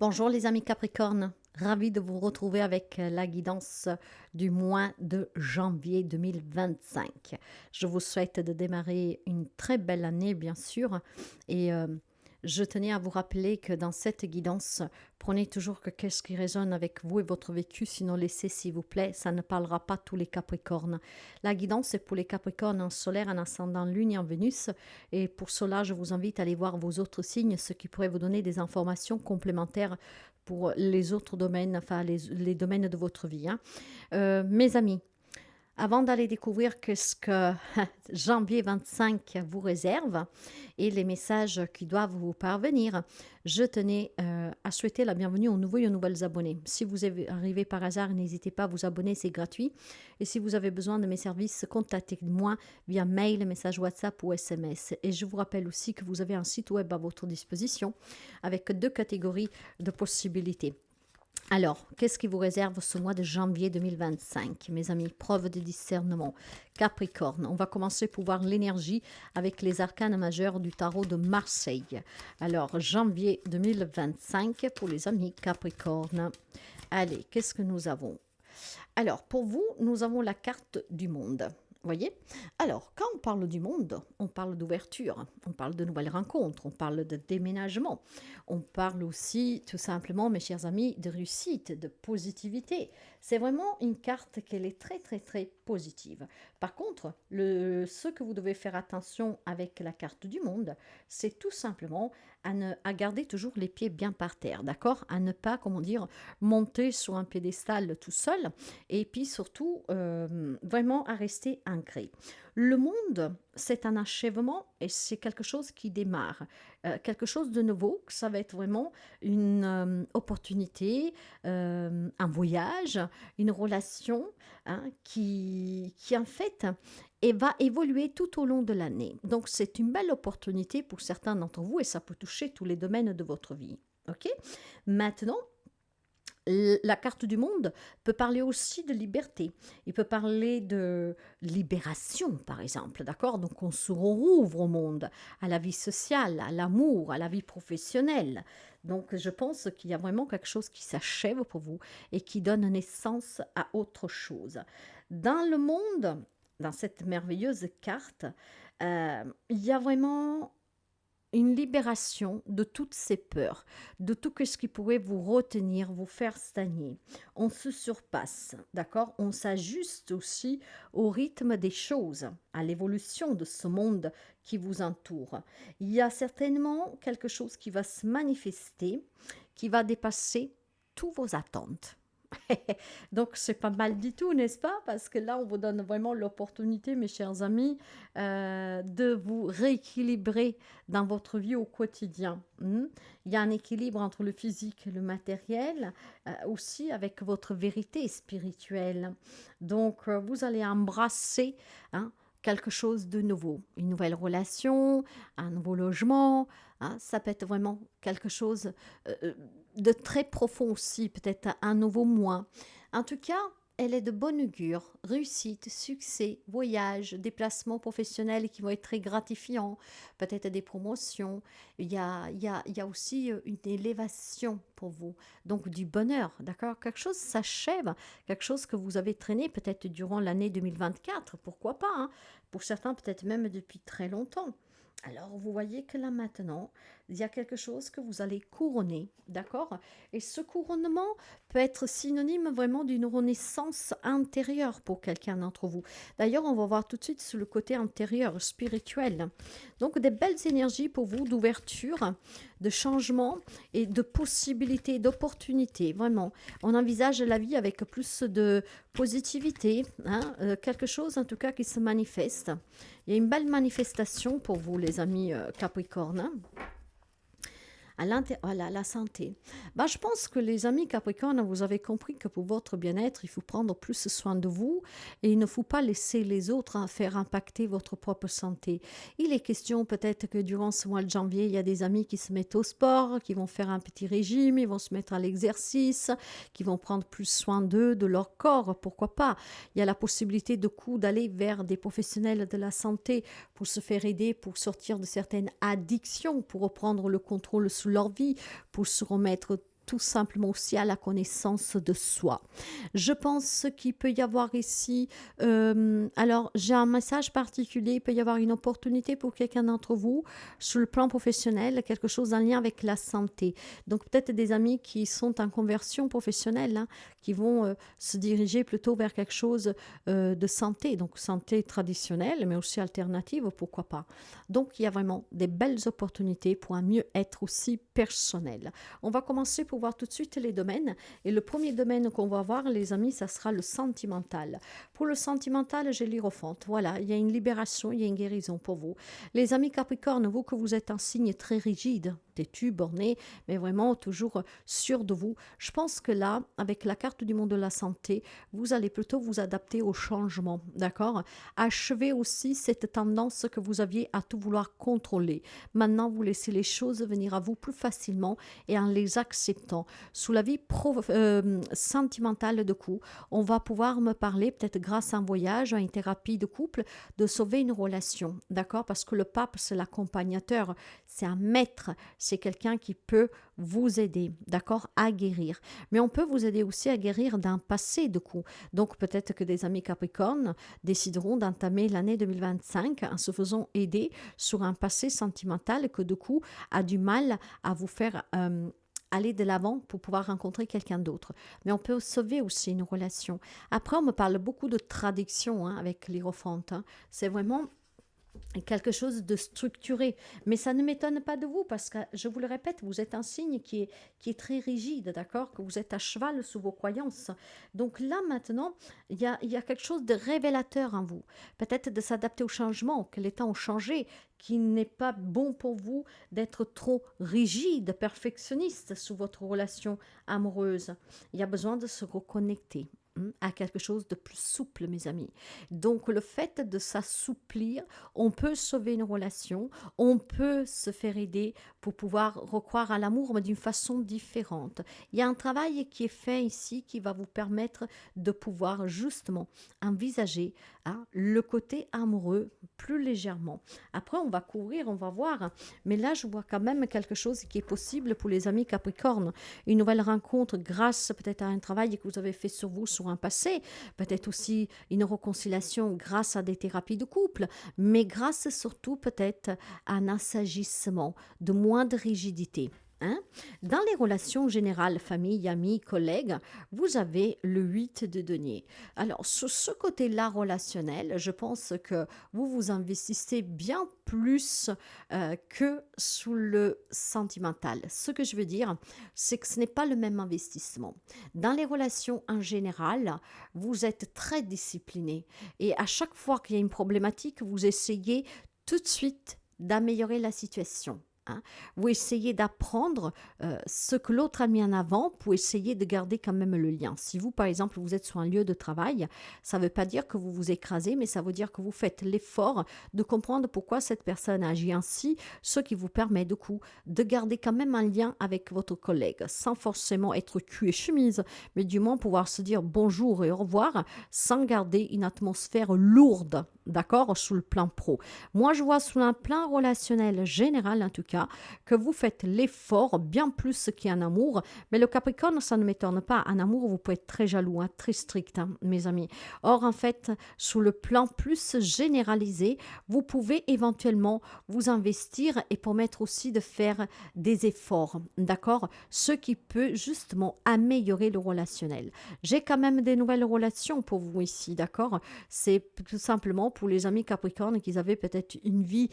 Bonjour les amis Capricorne, ravi de vous retrouver avec la guidance du mois de janvier 2025. Je vous souhaite de démarrer une très belle année bien sûr et je tenais à vous rappeler que dans cette guidance, prenez toujours que qu'est-ce qui résonne avec vous et votre vécu, sinon laissez s'il vous plaît, ça ne parlera pas tous les Capricornes. La guidance est pour les Capricornes en solaire, en ascendant Lune et en Vénus, et pour cela je vous invite à aller voir vos autres signes, ce qui pourrait vous donner des informations complémentaires pour les autres domaines, enfin les domaines de votre vie. Mes amis, avant d'aller découvrir ce que janvier 25 vous réserve et les messages qui doivent vous parvenir, je tenais à souhaiter la bienvenue aux nouveaux et aux nouvelles abonnés. Si vous arrivez par hasard, n'hésitez pas à vous abonner, c'est gratuit. Et si vous avez besoin de mes services, contactez-moi via mail, message WhatsApp ou SMS. Et je vous rappelle aussi que vous avez un site web à votre disposition avec 2 catégories de possibilités. Alors, qu'est-ce qui vous réserve ce mois de janvier 2025, mes amis? Preuve de discernement. Capricorne, on va commencer pour voir l'énergie avec les arcanes majeurs du tarot de Marseille. Alors, janvier 2025 pour les amis Capricorne. Allez, qu'est-ce que nous avons? Alors, pour vous, nous avons la carte du monde. Voyez? Alors, quand on parle du monde, on parle d'ouverture, on parle de nouvelles rencontres, on parle de déménagement, on parle aussi, tout simplement, mes chers amis, de réussite, de positivité. C'est vraiment une carte qui est très, très, très positive. Par contre, ce que vous devez faire attention avec la carte du monde, c'est tout simplement à garder toujours les pieds bien par terre, d'accord? À ne pas, comment dire, monter sur un piédestal tout seul, et puis surtout, vraiment à rester ancré. Le monde, c'est un achèvement et c'est quelque chose qui démarre, quelque chose de nouveau. Ça va être vraiment une opportunité, un voyage, une relation qui en fait et va évoluer tout au long de l'année. Donc c'est une belle opportunité pour certains d'entre vous et ça peut toucher tous les domaines de votre vie. Ok? Maintenant, la carte du monde peut parler aussi de liberté. Il peut parler de libération, par exemple, d'accord? Donc on se rouvre au monde, à la vie sociale, à l'amour, à la vie professionnelle. Donc je pense qu'il y a vraiment quelque chose qui s'achève pour vous et qui donne naissance à autre chose. Dans le monde, dans cette merveilleuse carte, il y a vraiment une libération de toutes ces peurs, de tout ce qui pourrait vous retenir, vous faire stagner. On se surpasse, d'accord? On s'ajuste aussi au rythme des choses, à l'évolution de ce monde qui vous entoure. Il y a certainement quelque chose qui va se manifester, qui va dépasser toutes vos attentes. Donc, c'est pas mal du tout, n'est-ce pas? Parce que là, on vous donne vraiment l'opportunité, mes chers amis, de vous rééquilibrer dans votre vie au quotidien. Il y a un équilibre entre le physique et le matériel, aussi avec votre vérité spirituelle. Donc, vous allez embrasser quelque chose de nouveau, une nouvelle relation, un nouveau logement. Ça peut être vraiment quelque chose de très profond aussi, peut-être un nouveau moi. En tout cas, elle est de bonne augure, réussite, succès, voyage, déplacements professionnels qui vont être très gratifiants, peut-être des promotions. Il y a aussi une élévation pour vous, donc du bonheur, d'accord? Quelque chose s'achève, quelque chose que vous avez traîné peut-être durant l'année 2024, pourquoi pas, pour certains peut-être même depuis très longtemps. Alors, vous voyez que là maintenant, il y a quelque chose que vous allez couronner, d'accord? Et ce couronnement peut être synonyme vraiment d'une renaissance intérieure pour quelqu'un d'entre vous. D'ailleurs, on va voir tout de suite sur le côté intérieur, spirituel. Donc, des belles énergies pour vous d'ouverture, de changement et de possibilités, d'opportunités. Vraiment, on envisage la vie avec plus de positivité, quelque chose en tout cas qui se manifeste. Il y a une belle manifestation pour vous, les amis Capricorne. Voilà, la santé. Je pense que les amis Capricorne, vous avez compris que pour votre bien-être, il faut prendre plus soin de vous et il ne faut pas laisser les autres faire impacter votre propre santé. Il est question peut-être que durant ce mois de janvier, il y a des amis qui se mettent au sport, qui vont faire un petit régime, ils vont se mettre à l'exercice, qui vont prendre plus soin d'eux, de leur corps, pourquoi pas. Il y a la possibilité de coup d'aller vers des professionnels de la santé pour se faire aider, pour sortir de certaines addictions, pour reprendre le contrôle sur leur vie, pour se remettre tout simplement aussi à la connaissance de soi. Je pense qu'il peut y avoir ici, alors j'ai un message particulier, il peut y avoir une opportunité pour quelqu'un d'entre vous sur le plan professionnel, quelque chose en lien avec la santé. Donc peut-être des amis qui sont en conversion professionnelle, hein, qui vont se diriger plutôt vers quelque chose de santé, donc santé traditionnelle, mais aussi alternative, pourquoi pas. Donc il y a vraiment des belles opportunités pour un mieux-être aussi personnel. On va commencer pour voir tout de suite les domaines. Et le premier domaine qu'on va voir, les amis, ça sera le sentimental. Pour le sentimental, j'ai l'Hiérophante. Voilà, il y a une libération, il y a une guérison pour vous. Les amis Capricorne, vous que vous êtes un signe très rigide, têtu, borné, mais vraiment toujours sûr de vous. Je pense que là, avec la carte du monde de la santé, vous allez plutôt vous adapter au changement, d'accord? Achever aussi cette tendance que vous aviez à tout vouloir contrôler. Maintenant, vous laissez les choses venir à vous plus facilement et en les acceptant. Sous la vie sentimentale de coup, on va pouvoir me parler, peut-être grâce à un voyage, à une thérapie de couple, de sauver une relation, d'accord? Parce que le pape, c'est l'accompagnateur, c'est un maître, c'est quelqu'un qui peut vous aider, d'accord, à guérir. Mais on peut vous aider aussi à guérir d'un passé de coup. Donc peut-être que des amis Capricorne décideront d'entamer l'année 2025 en se faisant aider sur un passé sentimental que de coup a du mal à vous faire aller de l'avant pour pouvoir rencontrer quelqu'un d'autre. Mais on peut sauver aussi une relation. Après, on me parle beaucoup de traduction hein, avec l'Hiérophante. Hein. C'est vraiment quelque chose de structuré. Mais ça ne m'étonne pas de vous parce que, je vous le répète, vous êtes un signe qui est très rigide, d'accord? Que vous êtes à cheval sous vos croyances. Donc là, maintenant, il y a quelque chose de révélateur en vous. Peut-être de s'adapter au changement, que les temps ont changé, qu'il n'est pas bon pour vous d'être trop rigide, perfectionniste sous votre relation amoureuse. Il y a besoin de se reconnecter à quelque chose de plus souple, mes amis. Donc, le fait de s'assouplir, on peut sauver une relation, on peut se faire aider pour pouvoir recroire à l'amour, mais d'une façon différente. Il y a un travail qui est fait ici qui va vous permettre de pouvoir justement envisager hein, le côté amoureux plus légèrement. Après, on va couvrir, on va voir, mais là, je vois quand même quelque chose qui est possible pour les amis Capricorne. Une nouvelle rencontre grâce peut-être à un travail que vous avez fait sur vous, sur un passé, peut-être aussi une réconciliation grâce à des thérapies de couple, mais grâce surtout peut-être à un assagissement, de moins de rigidité. Hein? Dans les relations générales, famille, amis, collègues, vous avez le 8 de denier. Alors, sur ce côté-là relationnel, je pense que vous vous investissez bien plus que sous le sentimental. Ce que je veux dire, c'est que ce n'est pas le même investissement. Dans les relations en général, vous êtes très discipliné et à chaque fois qu'il y a une problématique, vous essayez tout de suite d'améliorer la situation. Hein. Vous essayez d'apprendre ce que l'autre a mis en avant pour essayer de garder quand même le lien. Si vous, par exemple, vous êtes sur un lieu de travail, ça ne veut pas dire que vous vous écrasez, mais ça veut dire que vous faites l'effort de comprendre pourquoi cette personne agit ainsi, ce qui vous permet du coup de garder quand même un lien avec votre collègue, sans forcément être cul et chemise, mais du moins pouvoir se dire bonjour et au revoir, sans garder une atmosphère lourde, d'accord, sous le plan pro. Moi, je vois sous un plan relationnel général, en tout cas, que vous faites l'effort bien plus qu'en amour. Mais le Capricorne, ça ne m'étonne pas. En amour, vous pouvez être très jaloux, hein, très strict, hein, mes amis. Or, en fait, sous le plan plus généralisé, vous pouvez éventuellement vous investir et permettre aussi de faire des efforts, d'accord? Ce qui peut justement améliorer le relationnel. J'ai quand même des nouvelles relations pour vous ici, d'accord? C'est tout simplement pour les amis Capricornes qui avaient peut-être une vie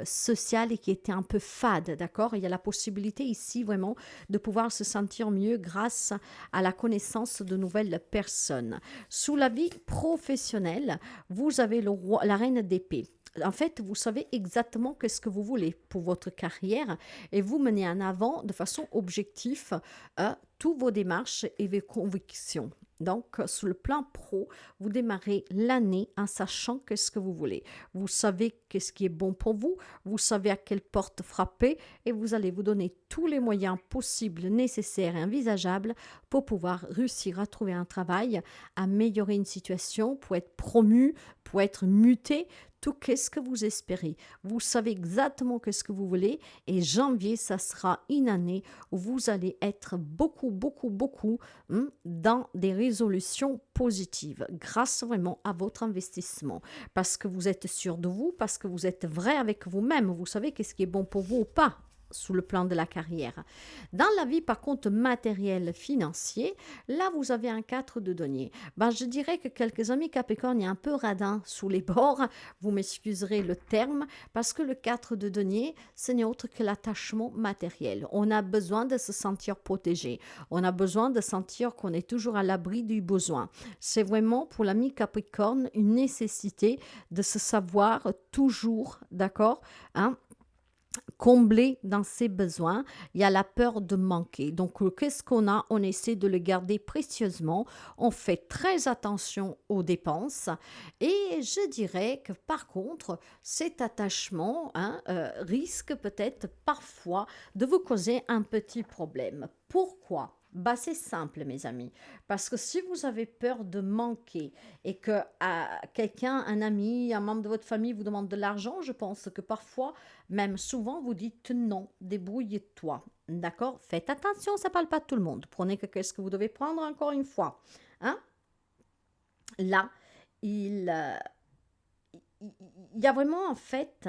sociale et qui était un peu fade, d'accord? Il y a la possibilité ici vraiment de pouvoir se sentir mieux grâce à la connaissance de nouvelles personnes. Sous la vie professionnelle, vous avez le roi, la reine d'épée. En fait, vous savez exactement qu'est-ce que vous voulez pour votre carrière et vous menez en avant de façon objective toutes vos démarches et vos convictions. Donc, sur le plan pro, vous démarrez l'année en sachant qu'est-ce que vous voulez. Vous savez qu'est-ce qui est bon pour vous, vous savez à quelle porte frapper et vous allez vous donner tous les moyens possibles, nécessaires et envisageables pour pouvoir réussir à trouver un travail, améliorer une situation, pour être promu, pour être muté, tout qu'est-ce que vous espérez. Vous savez exactement qu'est-ce que vous voulez et janvier, ça sera une année où vous allez être beaucoup, beaucoup, beaucoup dans des résolutions positives grâce vraiment à votre investissement. Parce que vous êtes sûr de vous, parce que vous êtes vrai avec vous-même. Vous savez qu'est-ce qui est bon pour vous ou pas sous le plan de la carrière. Dans la vie, par contre, matériel, financier, là, vous avez un 4 de denier. Ben, je dirais que quelques amis Capricorne, il y a un peu radin sous les bords, vous m'excuserez le terme, parce que le 4 de denier, ce n'est autre que l'attachement matériel. On a besoin de se sentir protégé. On a besoin de sentir qu'on est toujours à l'abri du besoin. C'est vraiment pour l'ami Capricorne une nécessité de se savoir toujours, d'accord, hein, combler dans ses besoins, il y a la peur de manquer. Donc, qu'est-ce qu'on a? On essaie de le garder précieusement. On fait très attention aux dépenses. Et je dirais que par contre, cet attachement risque peut-être parfois de vous causer un petit problème. Pourquoi? Bah, c'est simple, mes amis. Parce que si vous avez peur de manquer et que quelqu'un, un ami, un membre de votre famille vous demande de l'argent, je pense que parfois, même souvent, vous dites non, débrouille-toi. D'accord? Faites attention, ça ne parle pas de tout le monde. Prenez que qu'est-ce que vous devez prendre encore une fois. Hein? Là, il y a vraiment en fait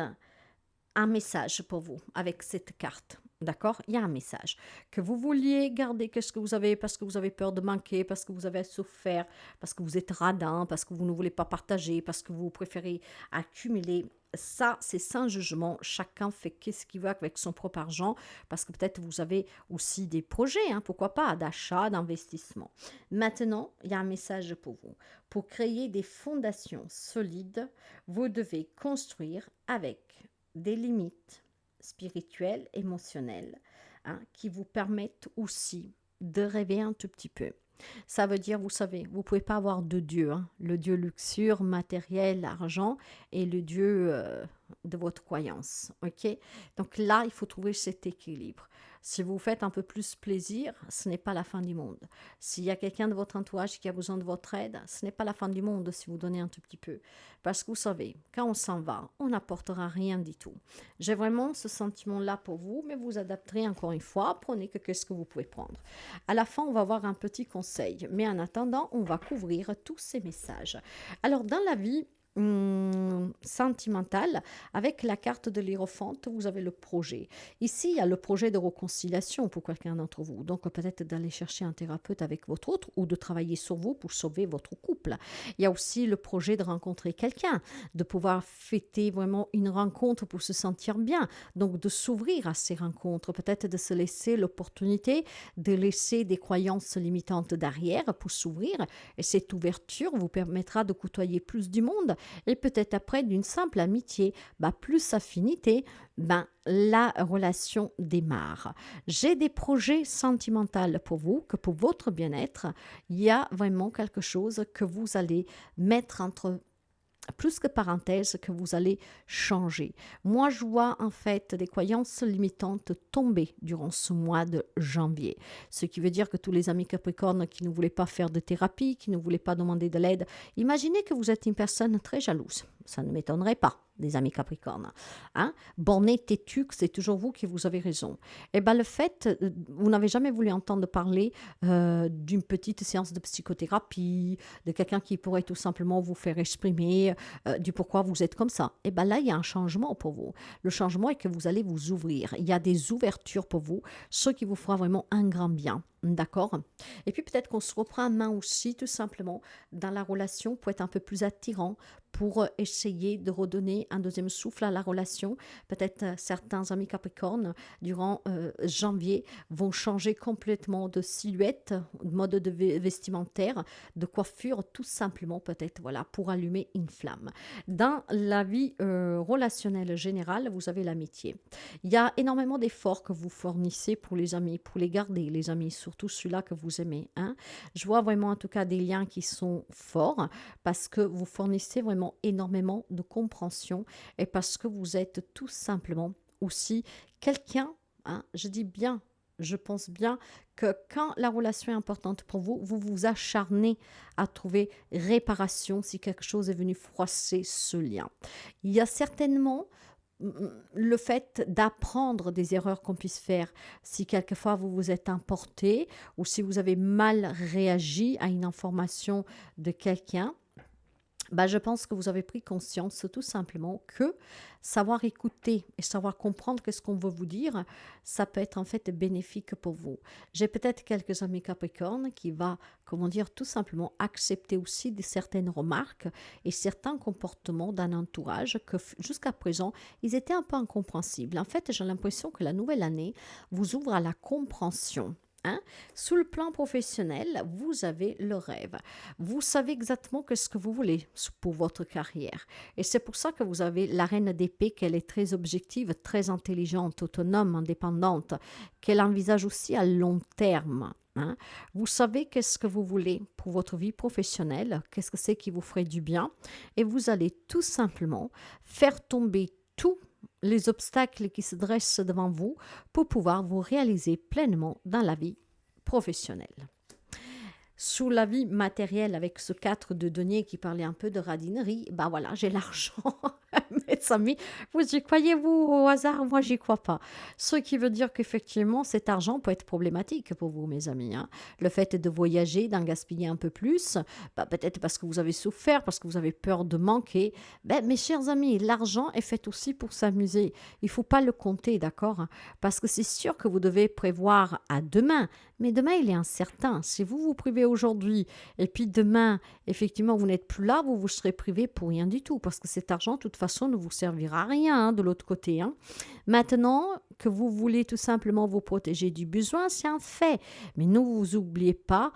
un message pour vous avec cette carte. D'accord? Il y a un message. Que vous vouliez garder qu'est-ce que vous avez parce que vous avez peur de manquer, parce que vous avez souffert, parce que vous êtes radin, parce que vous ne voulez pas partager, parce que vous préférez accumuler. Ça, c'est sans jugement. Chacun fait qu'est-ce qu'il veut avec son propre argent, parce que peut-être vous avez aussi des projets, pourquoi pas, d'achat, d'investissement. Maintenant, il y a un message pour vous. Pour créer des fondations solides, vous devez construire avec des limites spirituelles, émotionnelles, qui vous permettent aussi de rêver un tout petit peu. Ça veut dire, vous savez, vous ne pouvez pas avoir deux dieux. Le dieu luxure, matériel, argent et le dieu de votre croyance. Ok? Donc là, il faut trouver cet équilibre. Si vous faites un peu plus plaisir, ce n'est pas la fin du monde. S'il y a quelqu'un de votre entourage qui a besoin de votre aide, ce n'est pas la fin du monde si vous donnez un tout petit peu. Parce que vous savez, quand on s'en va, on n'apportera rien du tout. J'ai vraiment ce sentiment-là pour vous, mais vous adapterez encore une fois. Prenez que qu'est-ce que vous pouvez prendre. À la fin, on va avoir un petit conseil. Mais en attendant, on va couvrir tous ces messages. Alors, dans la vie sentimentale, avec la carte de l'Hiérophante, vous avez le projet. Ici, il y a le projet de réconciliation pour quelqu'un d'entre vous. Donc, peut-être d'aller chercher un thérapeute avec votre autre ou de travailler sur vous pour sauver votre couple. Il y a aussi le projet de rencontrer quelqu'un, de pouvoir fêter vraiment une rencontre pour se sentir bien. Donc, de s'ouvrir à ces rencontres, peut-être de se laisser l'opportunité de laisser des croyances limitantes derrière pour s'ouvrir. Et cette ouverture vous permettra de côtoyer plus du monde. Et peut-être après, d'une simple amitié, plus affinité, la relation démarre. J'ai des projets sentimentaux pour vous, que pour votre bien-être, il y a vraiment quelque chose que vous allez mettre entre plus que parenthèse, que vous allez changer. Moi, je vois en fait des croyances limitantes tomber durant ce mois de janvier. Ce qui veut dire que tous les amis Capricorne qui ne voulaient pas faire de thérapie, qui ne voulaient pas demander de l'aide, imaginez que vous êtes une personne très jalouse. Ça ne m'étonnerait pas, des amis Capricorne. Borné, têtu, c'est toujours vous qui vous avez raison. Et le fait, vous n'avez jamais voulu entendre parler d'une petite séance de psychothérapie, de quelqu'un qui pourrait tout simplement vous faire exprimer du pourquoi vous êtes comme ça. Et là, il y a un changement pour vous. Le changement est que vous allez vous ouvrir. Il y a des ouvertures pour vous, ce qui vous fera vraiment un grand bien. D'accord? Et puis peut-être qu'on se reprend en main aussi, tout simplement, dans la relation pour être un peu plus attirant, pour essayer de redonner un deuxième souffle à la relation. Peut-être certains amis Capricorne, durant janvier, vont changer complètement de silhouette, de mode de vestimentaire, de coiffure, tout simplement peut-être, voilà, pour allumer une flamme. Dans la vie relationnelle générale, vous avez l'amitié. Il y a énormément d'efforts que vous fournissez pour les amis, pour les garder, les amis, surtout ceux-là que vous aimez. Je vois vraiment en tout cas des liens qui sont forts parce que vous fournissez vraiment énormément de compréhension et parce que vous êtes tout simplement aussi quelqu'un, je dis bien Je pense bien que quand la relation est importante pour vous, vous vous acharnez à trouver réparation si quelque chose est venu froisser ce lien. Il y a certainement le fait d'apprendre des erreurs qu'on puisse faire si quelquefois vous vous êtes emporté ou si vous avez mal réagi à une information de quelqu'un. Bah, je pense que vous avez pris conscience tout simplement que savoir écouter et savoir comprendre qu'est-ce qu'on veut vous dire, ça peut être en fait bénéfique pour vous. J'ai peut-être quelques amis Capricornes qui va, comment dire, tout simplement accepter aussi de certaines remarques et certains comportements d'un entourage que jusqu'à présent, ils étaient un peu incompréhensibles. En fait, j'ai l'impression que la nouvelle année vous ouvre à la compréhension. Hein? Sous le plan professionnel, vous avez le rêve. Vous savez exactement ce que vous voulez pour votre carrière. Et c'est pour ça que vous avez la reine d'épée, qu'elle est très objective, très intelligente, autonome, indépendante, qu'elle envisage aussi à long terme. Hein. Vous savez qu'est-ce que vous voulez pour votre vie professionnelle, qu'est-ce que c'est qui vous ferait du bien, et vous allez tout simplement faire tomber tous les obstacles qui se dressent devant vous pour pouvoir vous réaliser pleinement dans la vie professionnelle. Sous la vie matérielle, avec ce 4 de denier qui parlait un peu de radinerie, ben voilà, j'ai l'argent. Mes amis, vous y croyez-vous au hasard? Moi, j'y crois pas. Ce qui veut dire qu'effectivement, cet argent peut être problématique pour vous, mes amis. Hein. Le fait de voyager, d'en gaspiller un peu plus, ben, peut-être parce que vous avez souffert, parce que vous avez peur de manquer. Ben, mes chers amis, l'argent est fait aussi pour s'amuser. Il faut pas le compter, d'accord? Parce que c'est sûr que vous devez prévoir à demain. Mais demain, il est incertain. Si vous vous privez aujourd'hui et puis demain, effectivement, vous n'êtes plus là, vous serez privé pour rien du tout parce que cet argent, de toute façon, ne vous servira à rien hein, de l'autre côté. Hein. Maintenant que vous voulez tout simplement vous protéger du besoin, c'est un fait. Mais ne vous oubliez pas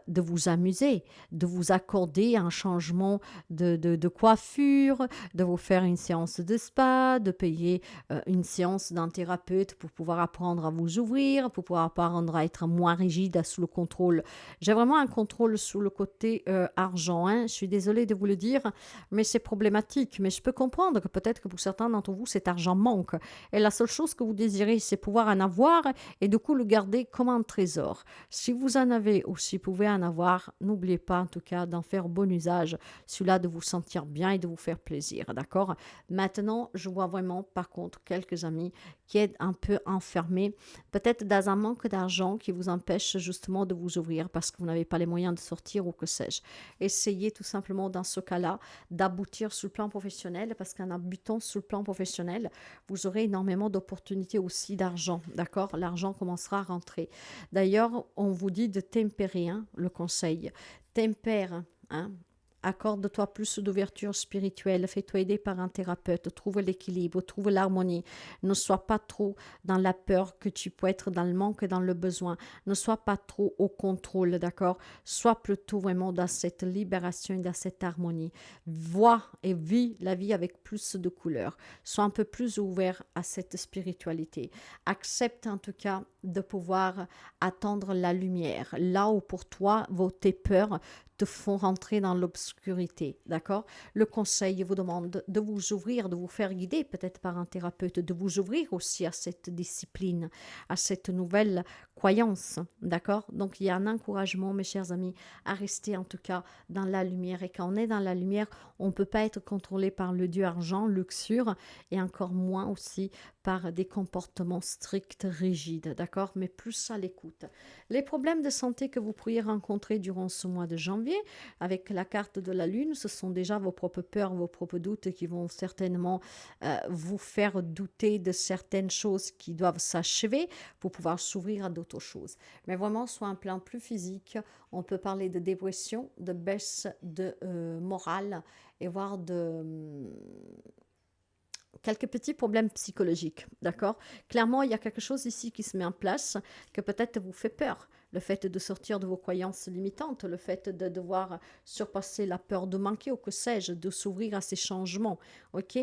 de vous amuser, de vous accorder un changement de coiffure, de vous faire une séance de spa, de payer une séance d'un thérapeute pour pouvoir apprendre à vous ouvrir, pour pouvoir apprendre à être moins rigide sous le contrôle. J'ai vraiment un contrôle sous le côté argent. Hein. Je suis désolée de vous le dire, mais c'est problématique. Mais je peux comprendre que peut-être que pour certains d'entre vous, cet argent manque. Et la seule chose que vous désirez, c'est pouvoir en avoir et du coup le garder comme un trésor. Si vous en avez ou si vous pouvez en avoir, n'oubliez pas en tout cas d'en faire bon usage, celui-là de vous sentir bien et de vous faire plaisir. D'accord? Maintenant, je vois vraiment par contre quelques amis qui est un peu enfermé, peut-être dans un manque d'argent qui vous empêche justement de vous ouvrir parce que vous n'avez pas les moyens de sortir ou que sais-je. Essayez tout simplement dans ce cas-là d'aboutir sur le plan professionnel parce qu'en abutant sur le plan professionnel, vous aurez énormément d'opportunités aussi d'argent, d'accord? L'argent commencera à rentrer. D'ailleurs, on vous dit de tempérer, hein, le conseil. Tempère, hein, accorde-toi plus d'ouverture spirituelle, fais-toi aider par un thérapeute, trouve l'équilibre, trouve l'harmonie. Ne sois pas trop dans la peur que tu peux être dans le manque et dans le besoin. Ne sois pas trop au contrôle, d'accord? Sois plutôt vraiment dans cette libération et dans cette harmonie. Vois et vis la vie avec plus de couleurs. Sois un peu plus ouvert à cette spiritualité. Accepte en tout cas de pouvoir attendre la lumière. Là où pour toi, tes peurs te font rentrer dans l'obscurité, d'accord? Le conseil vous demande de vous ouvrir, de vous faire guider peut-être par un thérapeute, de vous ouvrir aussi à cette discipline, à cette nouvelle croyance, d'accord? Donc il y a un encouragement, mes chers amis, à rester en tout cas dans la lumière. Et quand on est dans la lumière, on ne peut pas être contrôlé par le dieu argent, luxure, et encore moins aussi par des comportements stricts, rigides, d'accord? Mais plus à l'écoute. Les problèmes de santé que vous pourriez rencontrer durant ce mois de janvier, avec la carte de la Lune, ce sont déjà vos propres peurs, vos propres doutes qui vont certainement vous faire douter de certaines choses qui doivent s'achever pour pouvoir s'ouvrir à d'autres choses. Mais vraiment, sur un plan plus physique, on peut parler de dépression, de baisse de morale et voire de quelques petits problèmes psychologiques, d'accord? Clairement, il y a quelque chose ici qui se met en place que peut-être vous fait peur. Le fait de sortir de vos croyances limitantes, le fait de devoir surpasser la peur de manquer ou que sais-je, de s'ouvrir à ces changements, ok?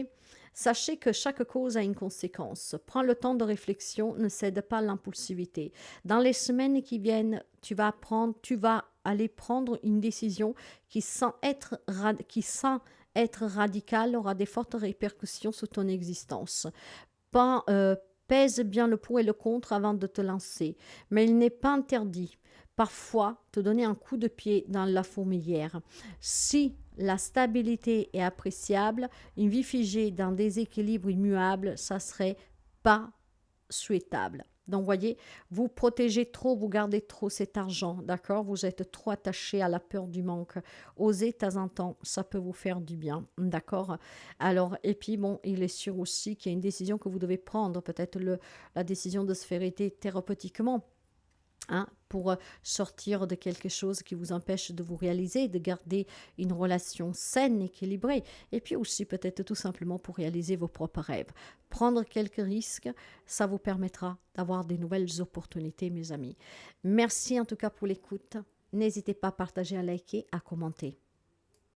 Sachez que chaque cause a une conséquence. Prends le temps de réflexion, ne cède pas à l'impulsivité. Dans les semaines qui viennent, tu vas aller prendre une décision qui, sans être radicale, aura des fortes répercussions sur ton existence. Pèse bien le pour et le contre avant de te lancer. Mais il n'est pas interdit parfois te donner un coup de pied dans la fourmilière. Si la stabilité est appréciable, une vie figée dans des équilibres immuables, ça serait pas souhaitable. Donc, voyez, vous protégez trop, vous gardez trop cet argent, d'accord? Vous êtes trop attaché à la peur du manque. Osez de temps en temps, ça peut vous faire du bien, d'accord? Alors, et puis, bon, il est sûr aussi qu'il y a une décision que vous devez prendre, peut-être la décision de se faire aider thérapeutiquement, hein, pour sortir de quelque chose qui vous empêche de vous réaliser, de garder une relation saine, équilibrée, et puis aussi peut-être tout simplement pour réaliser vos propres rêves. Prendre quelques risques, ça vous permettra d'avoir des nouvelles opportunités, mes amis. Merci en tout cas pour l'écoute. N'hésitez pas à partager, à liker, à commenter.